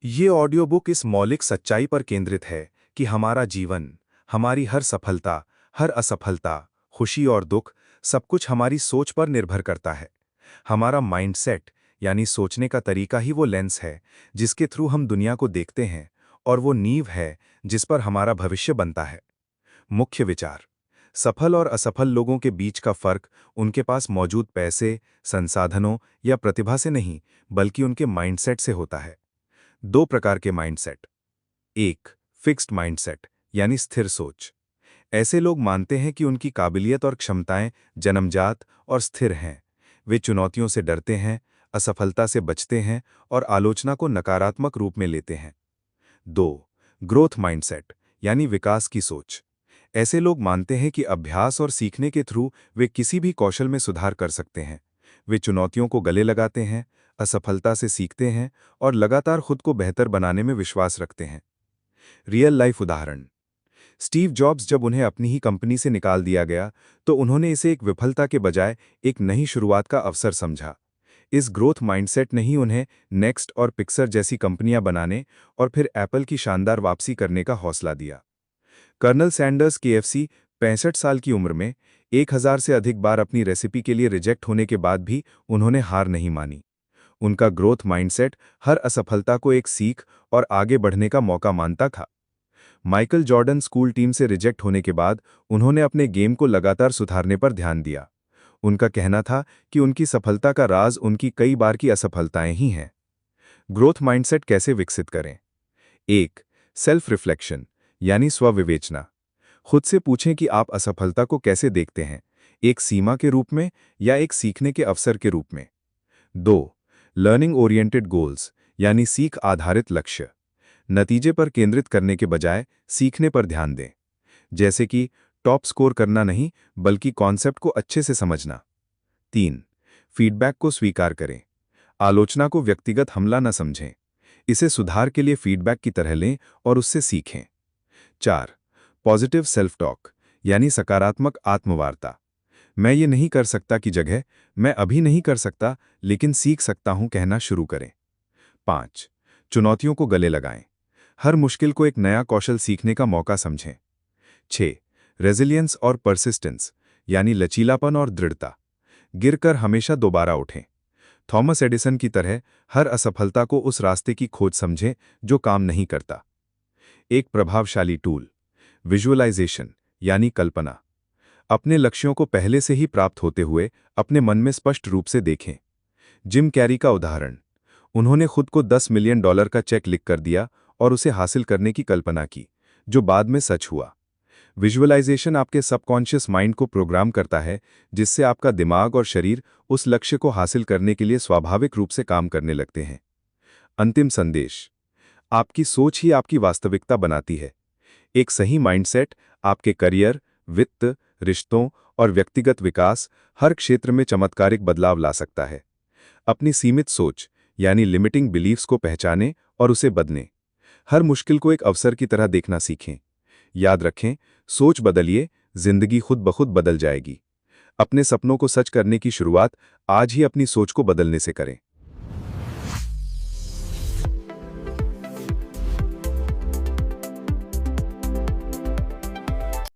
ये audio book इस मौलिक सच्चाई पर केंद्रित है कि हमारा जीवन, हमारी हर सफलता, हर असफलता, खुशी और दुख, सब कुछ हमारी सोच पर निर्भर करता है। हमारा माइंडसेट, यानी सोचने का तरीका ही वो लेंस है जिसके थ्रू हम दुनिया को देखते हैं, और वो नींव है जिस पर हमारा भविष्य बनता है। मुख्य विचार: सफल और असफल लोगों के बीच का फर्क उनके पास मौजूद पैसे, संसाधनों या प्रतिभा से नहीं, बल्कि उनके माइंडसेट से होता है। दो प्रकार के माइंडसेट। एक, फिक्स्ड माइंडसेट, यानी स्थिर सोच। ऐसे लोग मानते हैं कि उनकी काबिलियत और क्षमताएं जन्मजात और स्थिर हैं। वे चुनौतियों से डरते हैं, असफलता से बचते हैं और आलोचना को नकारात्मक रूप में लेते हैं। दो, ग्रोथ माइंडसेट, यानी विकास की सोच। ऐसे लोग मानते हैं कि अभ्यास और सीखने के थ्रू वे किसी भी कौशल में सुधार कर सकते हैं। वे चुनौतियों को गले लगाते हैं, असफलता से सीखते हैं और लगातार खुद को बेहतर बनाने में विश्वास रखते हैं। रियल लाइफ उदाहरण: स्टीव जॉब्स जब उन्हें अपनी ही कंपनी से निकाल दिया गया, तो उन्होंने इसे एक विफलता के बजाय एक नई शुरुआत का अवसर समझा। इस ग्रोथ माइंडसेट ने ही उन्हें नेक्स्ट और पिक्सर जैसी कंपनियां बनाने और फिर एप्पल की शानदार वापसी करने का हौसला दिया। कर्नल सैंडर्स केएफसी 65 साल की उम्र में 1000 से अधिक बार अपनी रेसिपी के लिए रिजेक्ट होने के बाद भी उन्होंने हार नहीं मानी। उनका ग्रोथ माइंडसेट हर असफलता को एक सीख और आगे बढ़ने का मौका मानता था। माइकल जॉर्डन स्कूल टीम से रिजेक्ट होने के बाद उन्होंने अपने गेम को लगातार सुधारने पर ध्यान दिया। उनका कहना था कि उनकी सफलता का राज उनकी कई बार की असफलताएं ही हैं। ग्रोथ माइंडसेट कैसे विकसित करें? एक, सेल्फ रिफ्लेक्शन, यानी स्वविवेचना। खुद से पूछें कि आप असफलता को कैसे देखते हैं, एक सीमा के रूप में या एक सीखने के अवसर के रूप में। दो, लर्निंग ओरिएंटेड गोल्स, यानी सीख आधारित लक्ष्य। नतीजे पर केंद्रित करने के बजाय सीखने पर ध्यान दें, जैसे कि टॉप स्कोर करना नहीं, बल्कि कॉन्सेप्ट को अच्छे से समझना। तीन, फीडबैक को स्वीकार करें। आलोचना को व्यक्तिगत हमला न समझें, इसे सुधार के लिए फीडबैक की तरह लें और उससे सीखें। चार, पॉजिटिव सेल्फ टॉक, यानी सकारात्मक आत्मवार्ता। मैं ये नहीं कर सकता की जगह मैं अभी नहीं कर सकता लेकिन सीख सकता हूं कहना शुरू करें। पाँच, चुनौतियों को गले लगाएं। हर मुश्किल को एक नया कौशल सीखने का मौका समझें। 6, रेजिलियंस और परसिस्टेंस, यानी लचीलापन और दृढ़ता। गिरकर हमेशा दोबारा उठें। थॉमस एडिसन की तरह हर असफलता को उस रास्ते की खोज समझें जो काम नहीं करता। एक प्रभावशाली टूल, विजुअलाइजेशन, यानी कल्पना। अपने लक्ष्यों को पहले से ही प्राप्त होते हुए अपने मन में स्पष्ट रूप से देखें। जिम कैरी का उदाहरण: उन्होंने खुद को $10 मिलियन का चेक लिख कर दिया और उसे हासिल करने की कल्पना की, जो बाद में सच हुआ। विजुअलाइजेशन आपके सबकॉन्शियस माइंड को प्रोग्राम करता है, जिससे आपका दिमाग और शरीर उस लक्ष्य को हासिल करने के लिए स्वाभाविक रूप से काम करने लगते हैं। अंतिम संदेश: आपकी सोच ही आपकी वास्तविकता बनाती है। एक सही माइंडसेट आपके करियर, वित्त, रिश्तों और व्यक्तिगत विकास, हर क्षेत्र में चमत्कारिक बदलाव ला सकता है। अपनी सीमित सोच, यानी लिमिटिंग बिलीफ्स को पहचानें और उसे बदलें। हर मुश्किल को एक अवसर की तरह देखना सीखें। याद रखें, सोच बदलिए, जिंदगी खुद ब खुद बदल जाएगी। अपने सपनों को सच करने की शुरुआत आज ही अपनी सोच को बदलने से करें।